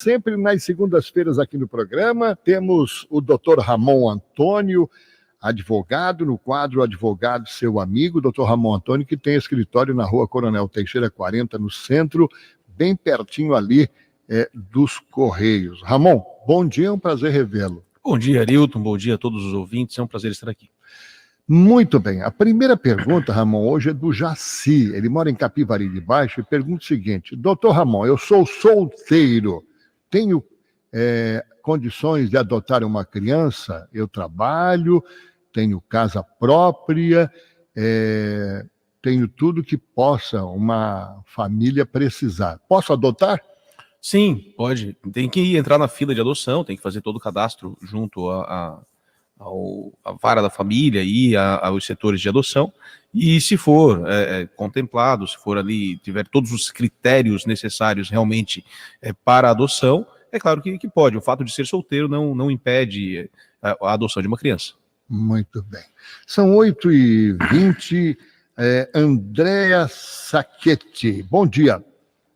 Sempre nas segundas-feiras aqui no programa, temos o Dr. Ramon Antônio, advogado, no quadro Advogado Seu Amigo, Dr. Ramon Antônio, que tem escritório na Rua Coronel Teixeira 40, no centro, bem pertinho ali dos Correios. Ramon, bom dia, é um prazer revê-lo. Bom dia, Arilton, bom dia a todos os ouvintes, é um prazer estar aqui. Muito bem, a primeira pergunta, Ramon, hoje é do Jaci, ele mora em Capivari de Baixo e pergunta o seguinte: Dr. Ramon, eu sou solteiro, tenho condições de adotar uma criança? Eu trabalho, tenho casa própria, tenho tudo que possa uma família precisar. Posso adotar? Sim, pode. Tem que entrar na fila de adoção, tem que fazer todo o cadastro junto à vara da família e aos setores de adoção. E se for contemplado, se for ali, tiver todos os critérios necessários realmente para a adoção, é claro que pode. O fato de ser solteiro não impede a adoção de uma criança. Muito bem. São 8h20. Andréa Sacchetti. Bom dia.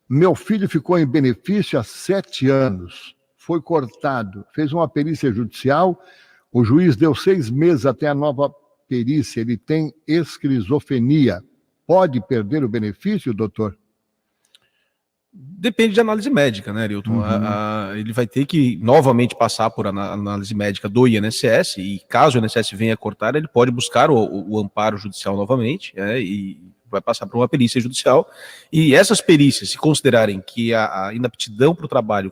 Meu filho ficou em benefício há 7 anos. Foi cortado. Fez uma perícia judicial. O juiz deu 6 meses até a nova perícia. Ele tem esquizofrenia. Pode perder o benefício, doutor? Depende de análise médica, né, Arilton? Ele vai ter que novamente passar por análise médica do INSS, e caso o INSS venha cortar, ele pode buscar o amparo judicial novamente, e vai passar por uma perícia judicial. E essas perícias, se considerarem que a inaptidão para o trabalho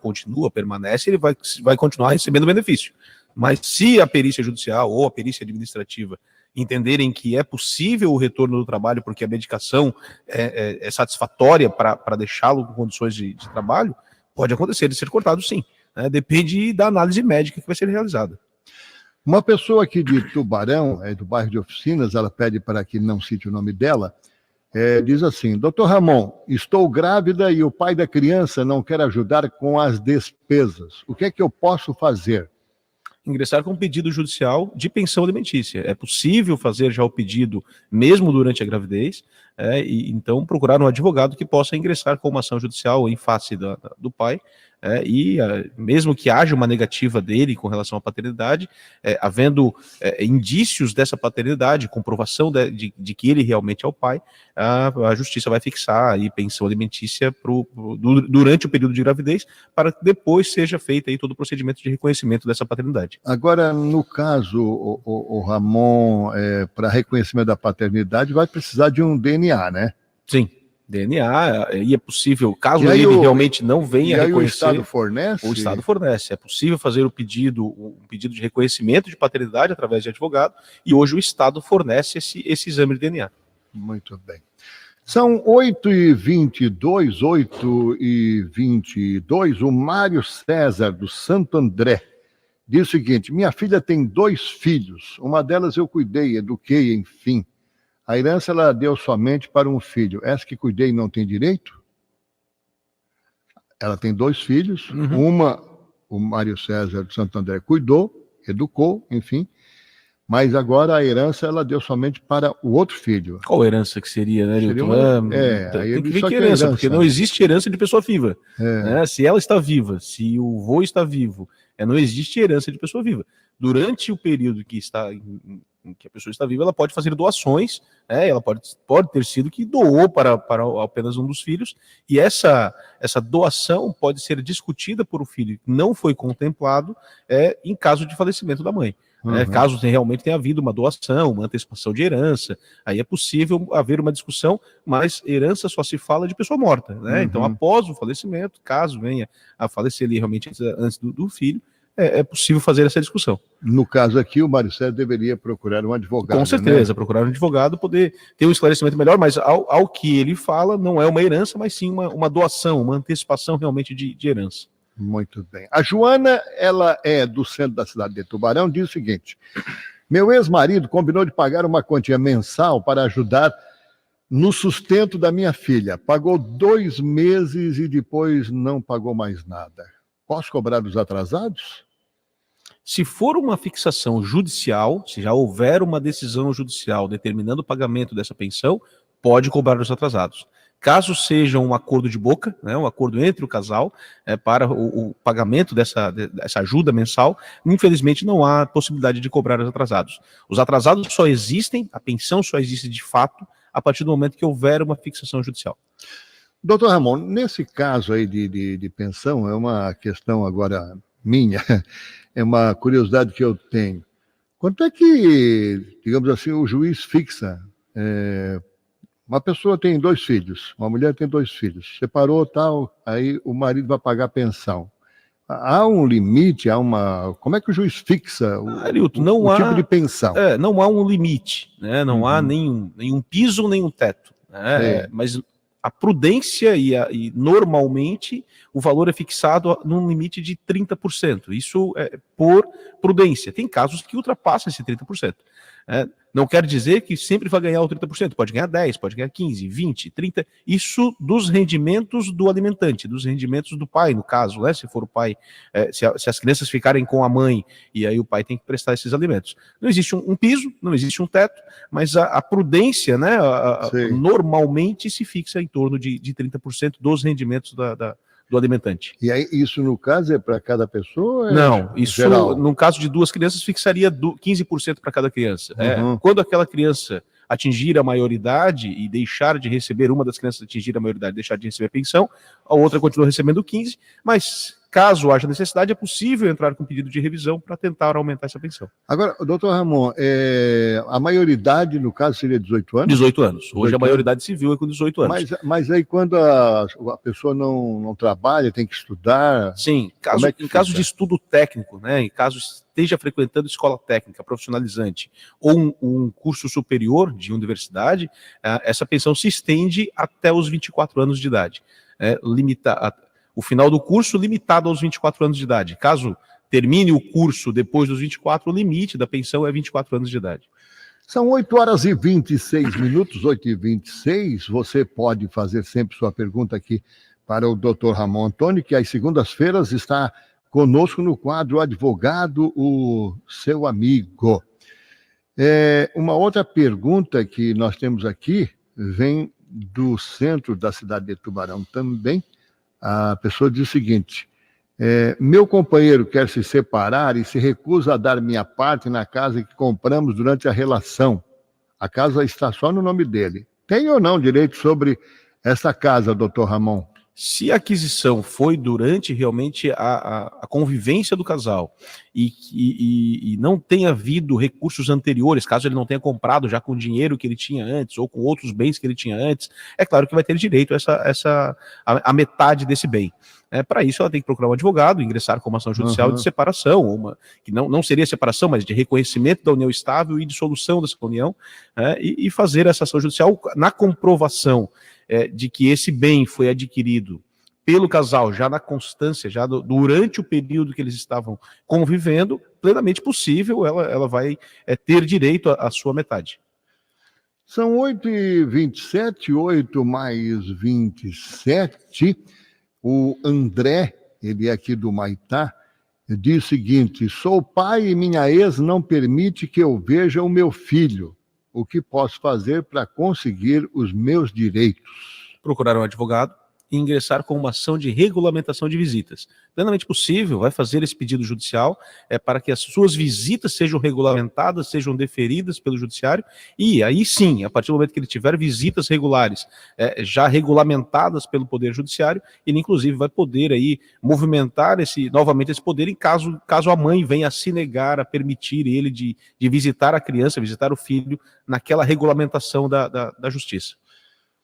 permanece, ele vai continuar recebendo benefício. Mas se a perícia judicial ou a perícia administrativa entenderem que é possível o retorno do trabalho porque a medicação é satisfatória para deixá-lo com condições de trabalho, pode acontecer de ser cortado, sim. Depende da análise médica que vai ser realizada. Uma pessoa aqui de Tubarão, do bairro de Oficinas, ela pede para que não cite o nome dela, diz assim: Dr. Ramon, estou grávida e o pai da criança não quer ajudar com as despesas. O que é que eu posso fazer? Ingressar com um pedido judicial de pensão alimentícia. É possível fazer já o pedido mesmo durante a gravidez, e então procurar um advogado que possa ingressar com uma ação judicial em face do pai, mesmo que haja uma negativa dele com relação à paternidade, havendo indícios dessa paternidade, comprovação de que ele realmente é o pai, a justiça vai fixar aí pensão alimentícia durante o período de gravidez, para que depois seja feito aí todo o procedimento de reconhecimento dessa paternidade. Agora, no caso, o Ramon, para reconhecimento da paternidade, vai precisar de um DNA, né? Sim. DNA, e é possível, caso ele realmente não venha reconhecer... o Estado fornece? O Estado fornece. É possível fazer um pedido de reconhecimento de paternidade através de advogado, e hoje o Estado fornece esse exame de DNA. Muito bem. São 8h22, 8h22, o Mário César, do Santo André, diz o seguinte: minha filha tem 2 filhos, uma delas eu cuidei, eduquei, enfim. A herança ela deu somente para um filho. Essa que cuidei não tem direito? Ela tem 2 filhos. Uma, o Mário César do Santo André cuidou, educou, enfim. Mas agora a herança ela deu somente para o outro filho. Qual herança que seria, né, Arilton? Tem que ver que herança, porque não existe herança de pessoa viva. Se ela está viva, se o vô está vivo, não existe herança de pessoa viva. Durante o período que a pessoa está viva, ela pode fazer doações, ela pode ter sido que doou para apenas um dos filhos, e essa doação pode ser discutida por um filho que não foi contemplado em caso de falecimento da mãe. Caso realmente tenha havido uma doação, uma antecipação de herança, aí é possível haver uma discussão, mas herança só se fala de pessoa morta, Então, após o falecimento, caso venha a falecer ali realmente antes do filho, é possível fazer essa discussão. No caso aqui, o Mário César deveria procurar um advogado. Com certeza, procurar um advogado, poder ter um esclarecimento melhor, mas ao que ele fala, não é uma herança, mas sim uma doação, uma antecipação realmente de herança. Muito bem. A Joana, ela é do centro da cidade de Tubarão, diz o seguinte: meu ex-marido combinou de pagar uma quantia mensal para ajudar no sustento da minha filha. Pagou 2 meses e depois não pagou mais nada. Posso cobrar os atrasados? Se for uma fixação judicial, se já houver uma decisão judicial determinando o pagamento dessa pensão, pode cobrar os atrasados. Caso seja um acordo de boca, né, um acordo entre o casal para o pagamento dessa ajuda mensal, infelizmente não há possibilidade de cobrar os atrasados. Os atrasados só existem, a pensão só existe de fato, a partir do momento que houver uma fixação judicial. Doutor Ramon, nesse caso aí de pensão, é uma questão agora minha, é uma curiosidade que eu tenho. Quanto é que, digamos assim, o juiz fixa? Uma pessoa tem 2 filhos, uma mulher tem 2 filhos, separou tal, aí o marido vai pagar a pensão. Há um limite, como é que o juiz fixa o tipo de pensão? Não há um limite, né? Não há nenhum piso, nenhum teto. Né? Mas a prudência e normalmente o valor é fixado num limite de 30%. Isso é por prudência. Tem casos que ultrapassam esse 30%. Não quer dizer que sempre vai ganhar o 30%, pode ganhar 10%, pode ganhar 15%, 20%, 30%, isso dos rendimentos do alimentante, dos rendimentos do pai, no caso, né? Se for o pai, se as crianças ficarem com a mãe, e aí o pai tem que prestar esses alimentos. Não existe um piso, não existe um teto, mas a prudência, né, normalmente se fixa em torno de 30% dos rendimentos do alimentante. E aí, isso no caso é para cada pessoa? Não, isso geral? No caso de 2 crianças fixaria 15% para cada criança. Quando aquela criança atingir a maioridade e deixar de receber, uma das crianças atingir a maioridade e deixar de receber pensão, a outra continua recebendo 15%, mas caso haja necessidade, é possível entrar com pedido de revisão para tentar aumentar essa pensão. Agora, doutor Ramon, a maioridade, no caso, seria 18 anos? 18 anos. Hoje a maioridade civil é com 18 anos. Mas aí quando a pessoa não trabalha, tem que estudar... Sim, em caso de estudo técnico, né, em caso esteja frequentando escola técnica, profissionalizante, ou um curso superior de universidade, essa pensão se estende até os 24 anos de idade. O final do curso limitado aos 24 anos de idade. Caso termine o curso depois dos 24, o limite da pensão é 24 anos de idade. São 8h26, 8h26. Você pode fazer sempre sua pergunta aqui para o Dr. Ramon Antônio, que às segundas-feiras está conosco no quadro Advogado, o seu amigo. Uma outra pergunta que nós temos aqui vem do centro da cidade de Tubarão também. A pessoa diz o seguinte: meu companheiro quer se separar e se recusa a dar minha parte na casa que compramos durante a relação. A casa está só no nome dele. Tem ou não direito sobre essa casa, doutor Ramon? Se a aquisição foi durante realmente a convivência do casal e não tenha havido recursos anteriores, caso ele não tenha comprado já com o dinheiro que ele tinha antes ou com outros bens que ele tinha antes, é claro que vai ter direito a metade desse bem. Para isso, ela tem que procurar um advogado, ingressar com uma ação judicial de separação, que não seria separação, mas de reconhecimento da união estável e dissolução dessa união, e fazer essa ação judicial na comprovação de que esse bem foi adquirido pelo casal, já na constância, já durante o período que eles estavam convivendo, plenamente possível, ela vai ter direito à sua metade. São 8h27, 8 mais 27. O André, ele é aqui do Maitá, diz o seguinte: sou pai e minha ex não permite que eu veja o meu filho. O que posso fazer para conseguir os meus direitos? Procurar um advogado e ingressar com uma ação de regulamentação de visitas. Plenamente possível, vai fazer esse pedido judicial para que as suas visitas sejam regulamentadas, sejam deferidas pelo judiciário, e aí sim, a partir do momento que ele tiver visitas regulares, já regulamentadas pelo Poder Judiciário, ele inclusive vai poder aí movimentar novamente esse poder em caso a mãe venha a se negar a permitir ele de visitar a criança, visitar o filho, naquela regulamentação da Justiça.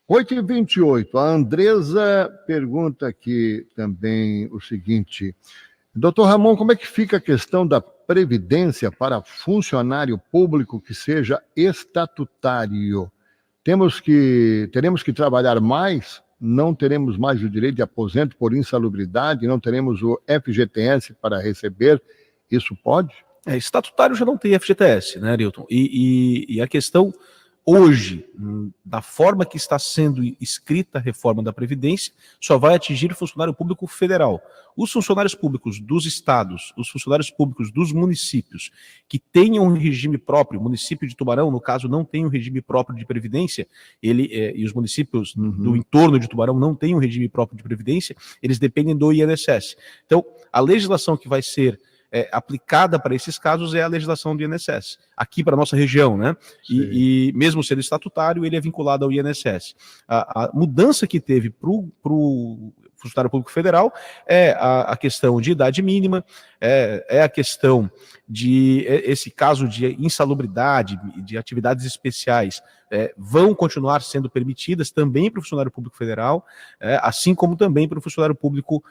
8h28, a Andresa pergunta aqui também o seguinte: doutor Ramon, como é que fica a questão da previdência para funcionário público que seja estatutário? Teremos que trabalhar mais? Não teremos mais o direito de aposento por insalubridade? Não teremos o FGTS para receber? Isso pode? Estatutário já não tem FGTS, né, Arilton? E a questão hoje, da forma que está sendo escrita a reforma da Previdência, só vai atingir o funcionário público federal. Os funcionários públicos dos estados, os funcionários públicos dos municípios que tenham um regime próprio, o município de Tubarão, no caso, não tem um regime próprio de Previdência, e os municípios do entorno de Tubarão não têm um regime próprio de Previdência, eles dependem do INSS. Então, a legislação que vai ser aplicada para esses casos é a legislação do INSS, aqui para a nossa região, né? E mesmo sendo estatutário, ele é vinculado ao INSS. A mudança que teve para o funcionário público federal é a questão de idade mínima, é a questão de esse caso de insalubridade, de atividades especiais, vão continuar sendo permitidas também para o funcionário público federal, assim como também para o funcionário público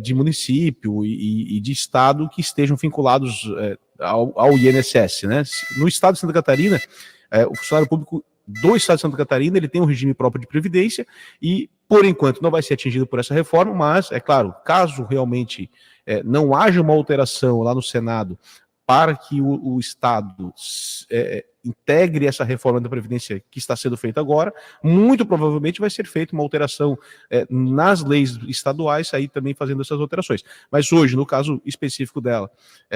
de município e de estado que estejam vinculados ao INSS, né? No estado de Santa Catarina, o funcionário público do estado de Santa Catarina, ele tem um regime próprio de previdência e, por enquanto, não vai ser atingido por essa reforma, mas, é claro, caso realmente não haja uma alteração lá no Senado para que o Estado integre essa reforma da Previdência que está sendo feita agora, muito provavelmente vai ser feita uma alteração nas leis estaduais, aí também fazendo essas alterações. Mas hoje, no caso específico dela,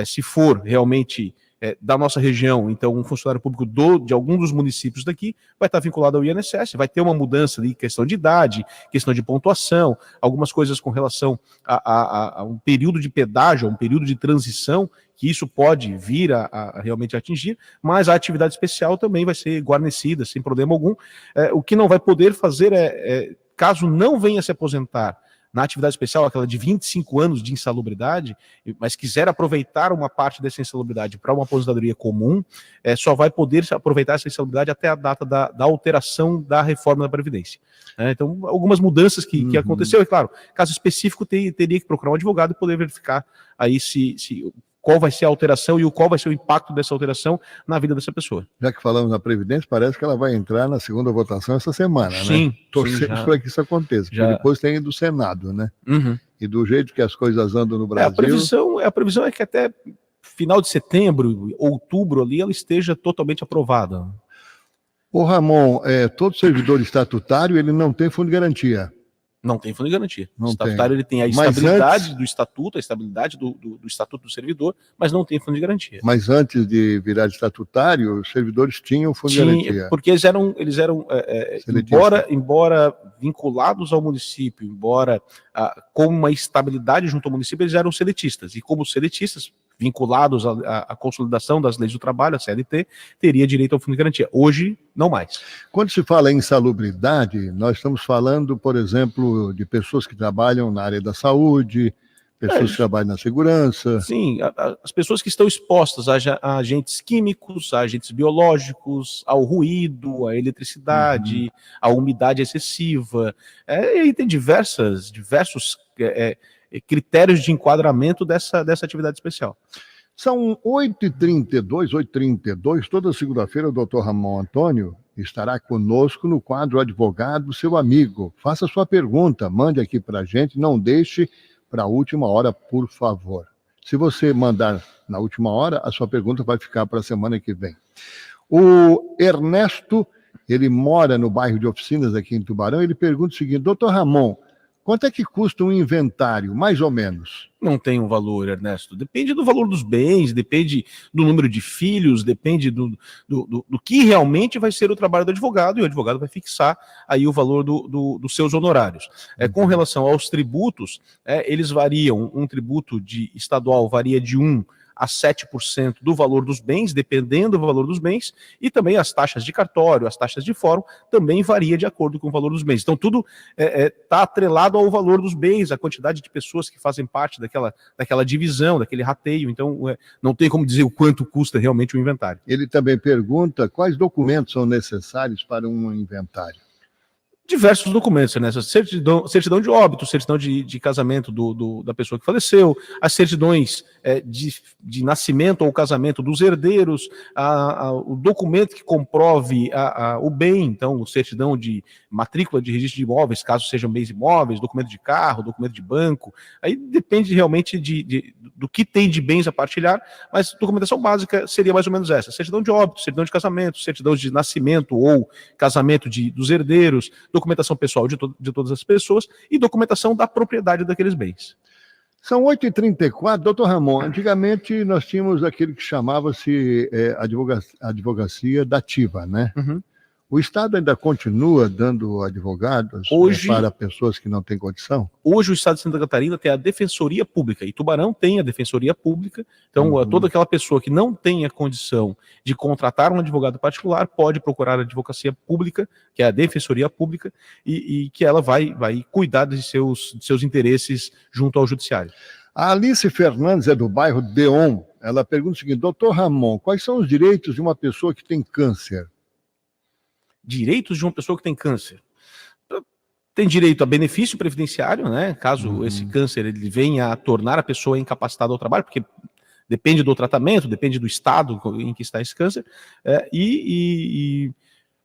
se for realmente da nossa região, então um funcionário público de algum dos municípios daqui vai estar vinculado ao INSS, vai ter uma mudança ali, questão de idade, questão de pontuação, algumas coisas com relação a um período de pedágio, a um período de transição, que isso pode vir a realmente atingir, mas a atividade especial também vai ser guarnecida, sem problema algum. O que não vai poder fazer caso não venha se aposentar na atividade especial, aquela de 25 anos de insalubridade, mas quiser aproveitar uma parte dessa insalubridade para uma aposentadoria comum, só vai poder aproveitar essa insalubridade até a data da alteração da reforma da Previdência. Então, algumas mudanças que aconteceu, e claro, caso específico teria que procurar um advogado e poder verificar aí qual vai ser a alteração e qual vai ser o impacto dessa alteração na vida dessa pessoa. Já que falamos na Previdência, parece que ela vai entrar na segunda votação essa semana, sim, né? Torcemos para que isso aconteça, porque depois tem do Senado, né? E do jeito que as coisas andam no Brasil... A previsão é que até final de setembro, outubro ali, ela esteja totalmente aprovada. Ô Ramon, todo servidor estatutário, ele não tem fundo de garantia. Não tem fundo de garantia. O estatutário ele tem a estabilidade do estatuto, a estabilidade do estatuto do servidor, mas não tem fundo de garantia. Mas antes de virar estatutário, os servidores tinham fundo de garantia. Porque eles eram embora vinculados ao município, embora com uma estabilidade junto ao município, eles eram seletistas. E como seletistas, vinculados à consolidação das leis do trabalho, a CLT, teria direito ao fundo de garantia. Hoje, não mais. Quando se fala em insalubridade, nós estamos falando, por exemplo, de pessoas que trabalham na área da saúde, pessoas que trabalham na segurança. Sim, as pessoas que estão expostas a agentes químicos, a agentes biológicos, ao ruído, à eletricidade, à umidade excessiva. E aí tem diversos critérios de enquadramento dessa atividade especial. São 8h32, toda segunda-feira o doutor Ramon Antônio estará conosco no quadro Advogado, seu amigo. Faça sua pergunta, mande aqui para a gente, não deixe para a última hora, por favor. Se você mandar na última hora, a sua pergunta vai ficar para a semana que vem. O Ernesto, ele mora no bairro de Oficinas, aqui em Tubarão, ele pergunta o seguinte: doutor Ramon, quanto é que custa um inventário, mais ou menos? Não tem um valor, Ernesto. Depende do valor dos bens, depende do número de filhos, depende do que realmente vai ser o trabalho do advogado, e o advogado vai fixar aí o valor dos seus honorários. Com relação aos tributos, eles variam, um tributo estadual varia de 1% a 7% do valor dos bens, dependendo do valor dos bens, e também as taxas de cartório, as taxas de fórum, também varia de acordo com o valor dos bens. Então tudo está atrelado ao valor dos bens, a quantidade de pessoas que fazem parte daquela divisão, daquele rateio, então não tem como dizer o quanto custa realmente o inventário. Ele também pergunta quais documentos são necessários para um inventário. Diversos documentos, né? Certidão de óbito, certidão de casamento da pessoa que faleceu, as certidões de nascimento ou casamento dos herdeiros, o documento que comprove o bem, então, certidão de matrícula de registro de imóveis, caso sejam bens imóveis, documento de carro, documento de banco, aí depende realmente do que tem de bens a partilhar, mas documentação básica seria mais ou menos essa: certidão de óbito, certidão de casamento, certidão de nascimento ou casamento dos herdeiros, documentação pessoal de todas as pessoas e documentação da propriedade daqueles bens. São 8h34, doutor Ramon. Antigamente nós tínhamos aquele que chamava-se advocacia dativa, né? Uhum. O Estado ainda continua dando advogados para pessoas que não têm condição? Hoje o Estado de Santa Catarina tem a Defensoria Pública, e Tubarão tem a Defensoria Pública. Então, toda aquela pessoa que não tem a condição de contratar um advogado particular pode procurar a Advocacia Pública, que é a Defensoria Pública, e que ela vai cuidar de seus interesses junto ao Judiciário. A Alice Fernandes é do bairro Deon. Ela pergunta o seguinte: doutor Ramon, quais são os direitos de uma pessoa que tem câncer? Direitos de uma pessoa que tem câncer. Tem direito a benefício previdenciário, né? Caso esse câncer ele venha a tornar a pessoa incapacitada ao trabalho, porque depende do tratamento, depende do estado em que está esse câncer.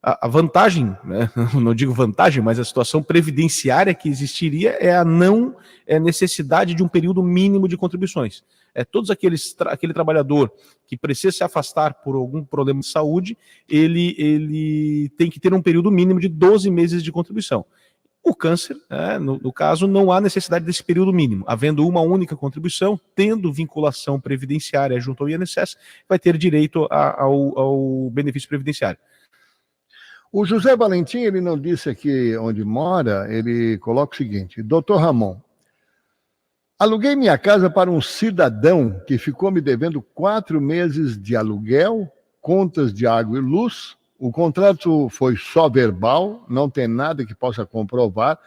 A vantagem, né? Não digo vantagem, mas a situação previdenciária que existiria é a não necessidade de um período mínimo de contribuições. Todos aquele trabalhador que precisa se afastar por algum problema de saúde, ele tem que ter um período mínimo de 12 meses de contribuição. O câncer, no caso, não há necessidade desse período mínimo. Havendo uma única contribuição, tendo vinculação previdenciária junto ao INSS, vai ter direito ao benefício previdenciário. O José Valentim, ele não disse aqui onde mora, ele coloca o seguinte: doutor Ramon, aluguei minha casa para um cidadão que ficou me devendo 4 meses de aluguel, contas de água e luz. O contrato foi só verbal, não tem nada que possa comprovar,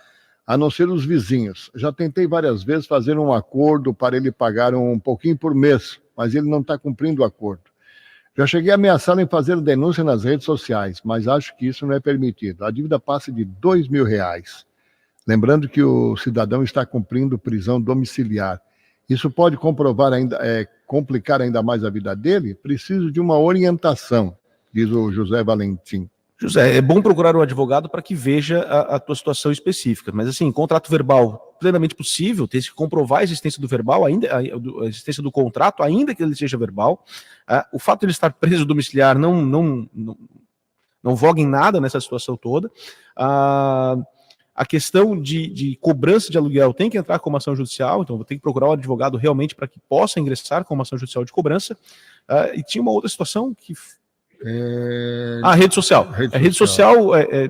a não ser os vizinhos. Já tentei várias vezes fazer um acordo para ele pagar um pouquinho por mês, mas ele não está cumprindo o acordo. Já cheguei a ameaçá-lo em fazer denúncia nas redes sociais, mas acho que isso não é permitido. A dívida passa de R$2.000. Lembrando que o cidadão está cumprindo prisão domiciliar. Isso pode complicar ainda mais a vida dele? Preciso de uma orientação, diz o José Valentim. José, é bom procurar um advogado para que veja a tua situação específica, mas assim, contrato verbal plenamente possível, tem que comprovar a existência do verbal, a existência do contrato, ainda que ele seja verbal. O fato de ele estar preso domiciliar não voga em nada nessa situação toda. A questão de cobrança de aluguel tem que entrar com uma ação judicial, então vou ter que procurar um advogado realmente para que possa ingressar com uma ação judicial de cobrança. E tinha uma outra situação que... A rede social. A rede social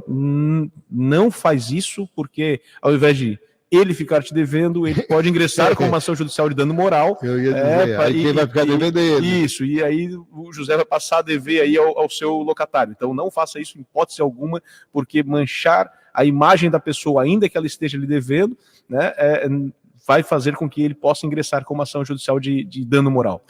não faz isso, porque ao invés de ele ficar te devendo, ele pode ingressar com uma ação judicial de dano moral. Eu ia dizer, aí quem vai ficar devendo é ele. Isso, e aí o José vai passar a dever aí ao seu locatário. Então não faça isso em hipótese alguma, porque manchar a imagem da pessoa, ainda que ela esteja lhe devendo, né, vai fazer com que ele possa ingressar com uma ação judicial de dano moral.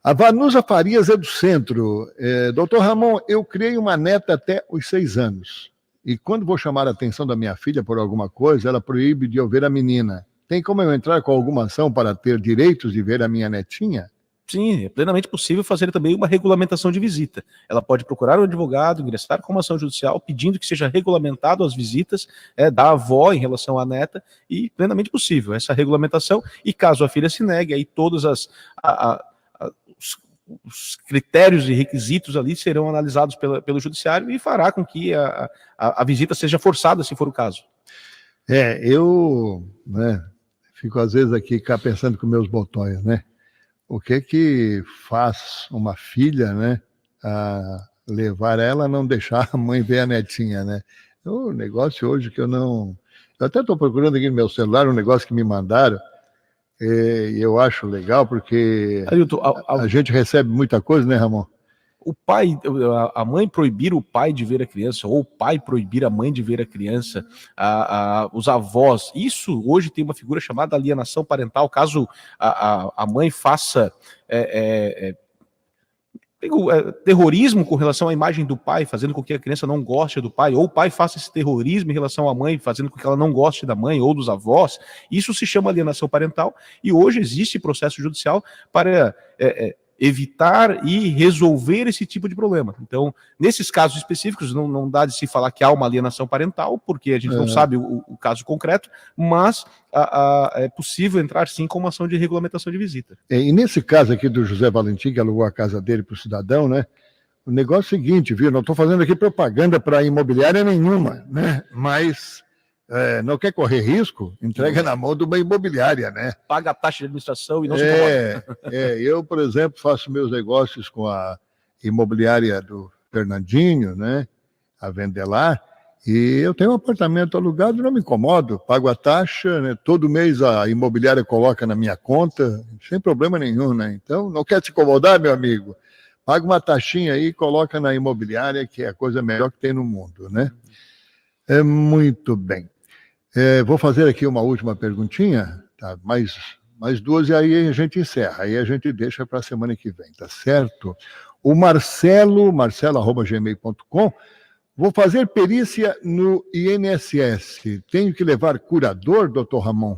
A Vanusa Farias é do centro. Doutor Ramon, eu criei uma neta até os 6 anos. E quando vou chamar a atenção da minha filha por alguma coisa, ela proíbe de eu ver a menina. Tem como eu entrar com alguma ação para ter direitos de ver a minha netinha? Sim, é plenamente possível fazer também uma regulamentação de visita. Ela pode procurar um advogado, ingressar com uma ação judicial, pedindo que seja regulamentado as visitas da avó em relação à neta, e plenamente possível essa regulamentação. E caso a filha se negue, aí todos os critérios e requisitos ali serão analisados pelo judiciário e fará com que a visita seja forçada, se for o caso. Eu fico às vezes aqui pensando com meus botões, né? O que faz uma filha, né, a levar ela a não deixar a mãe ver a netinha, né? O negócio hoje que eu até estou procurando aqui no meu celular um negócio que me mandaram. Eu acho legal, porque a gente recebe muita coisa, né, Ramon? A mãe proibir o pai de ver a criança, ou o pai proibir a mãe de ver a criança, os avós, isso hoje tem uma figura chamada alienação parental. Caso a mãe faça terrorismo com relação à imagem do pai, fazendo com que a criança não goste do pai, ou o pai faça esse terrorismo em relação à mãe, fazendo com que ela não goste da mãe ou dos avós, isso se chama alienação parental, e hoje existe processo judicial para evitar e resolver esse tipo de problema. Então, nesses casos específicos, não dá de se falar que há uma alienação parental, porque a gente não sabe o caso concreto, mas é possível entrar sim com uma ação de regulamentação de visita. E nesse caso aqui do José Valentim, que alugou a casa dele para o cidadão, né? O negócio é o seguinte, viu? Não estou fazendo aqui propaganda para imobiliária nenhuma, né? Mas não quer correr risco, entrega na mão de uma imobiliária, né? Paga a taxa de administração e não se incomoda. Eu, por exemplo, faço meus negócios com a imobiliária do Fernandinho, né? A Vendelar, e eu tenho um apartamento alugado, não me incomodo, pago a taxa, né? Todo mês a imobiliária coloca na minha conta, sem problema nenhum, né? Então, não quer se incomodar, meu amigo? Paga uma taxinha aí e coloca na imobiliária, que é a coisa melhor que tem no mundo, né? Muito bem. Vou fazer aqui uma última perguntinha, tá? Mais duas e aí a gente encerra. Aí a gente deixa para a semana que vem, tá certo? O marcelo@gmail.com. Vou fazer perícia no INSS. Tenho que levar curador, doutor Ramon?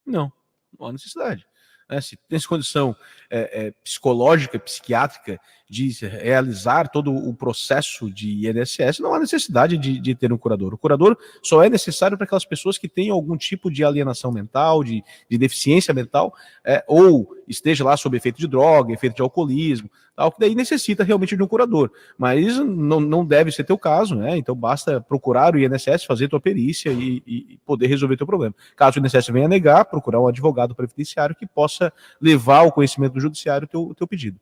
Não há necessidade. Se tem essa condição psicológica, psiquiátrica, de realizar todo o processo de INSS, não há necessidade de ter um curador. O curador só é necessário para aquelas pessoas que têm algum tipo de alienação mental, de deficiência mental, ou esteja lá sob efeito de droga, efeito de alcoolismo, tal, que daí necessita realmente de um curador. Mas não deve ser teu caso, né? Então basta procurar o INSS, fazer tua perícia e poder resolver teu problema. Caso o INSS venha negar, procurar um advogado previdenciário que possa levar ao conhecimento do judiciário o teu pedido.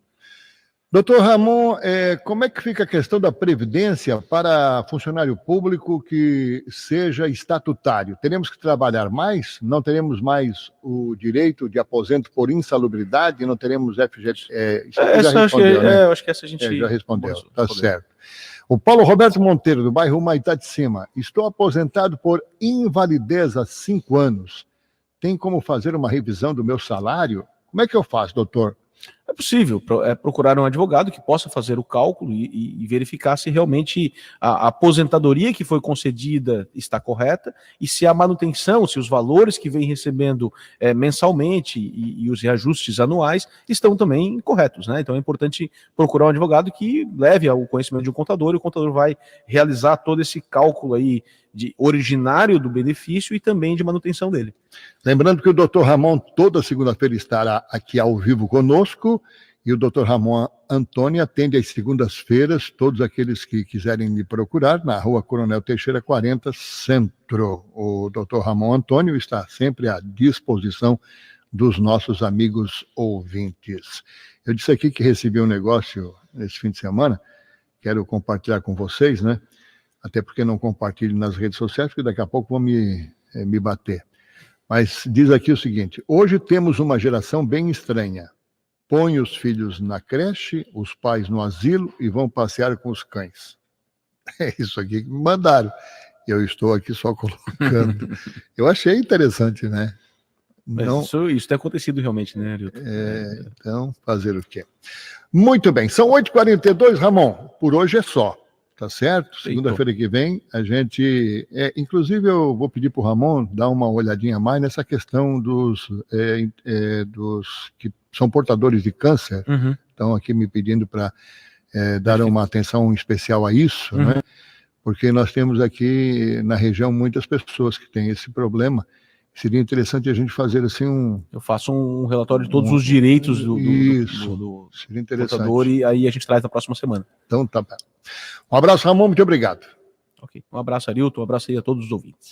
Doutor Ramon, como é que fica a questão da previdência para funcionário público que seja estatutário? Teremos que trabalhar mais? Não teremos mais o direito de aposento por insalubridade? Não teremos FGTS? Eu acho que essa a gente já respondeu, tá certo. O Paulo Roberto Monteiro, do bairro Humaitá de Cima. Estou aposentado por invalidez há 5 anos. Tem como fazer uma revisão do meu salário? Como é que eu faço, doutor? É possível procurar um advogado que possa fazer o cálculo e verificar se realmente a aposentadoria que foi concedida está correta e se a manutenção, se os valores que vem recebendo mensalmente e os reajustes anuais estão também corretos, né? Então é importante procurar um advogado que leve ao conhecimento de um contador, e o contador vai realizar todo esse cálculo aí de originário do benefício e também de manutenção dele. Lembrando que o Dr. Ramon toda segunda-feira estará aqui ao vivo conosco, e o Dr. Ramon Antônio atende às segundas-feiras todos aqueles que quiserem me procurar na Rua Coronel Teixeira 40, Centro. O Dr. Ramon Antônio está sempre à disposição dos nossos amigos ouvintes. Eu disse aqui que recebi um negócio nesse fim de semana, quero compartilhar com vocês, né? Até porque não compartilho nas redes sociais, porque daqui a pouco vão me bater. Mas diz aqui o seguinte: hoje temos uma geração bem estranha. Põe os filhos na creche, os pais no asilo e vão passear com os cães. É isso aqui que me mandaram. Eu estou aqui só colocando. Eu achei interessante, né? Não... Isso tem acontecido realmente, né, Arilton? Então, fazer o quê? Muito bem, são 8h42, Ramon. Por hoje é só. Tá certo? Segunda-feira que vem a gente... inclusive eu vou pedir para o Ramon dar uma olhadinha mais nessa questão dos que são portadores de câncer. Estão aqui me pedindo para dar uma atenção especial a isso, né? Porque nós temos aqui na região muitas pessoas que têm esse problema. Seria interessante a gente fazer assim Eu faço um relatório de todos os direitos do seria interessante. Portador, e aí a gente traz na próxima semana. Então tá bem. Um abraço, Ramon, muito obrigado. Ok. Um abraço, Arilton, um abraço aí a todos os ouvintes.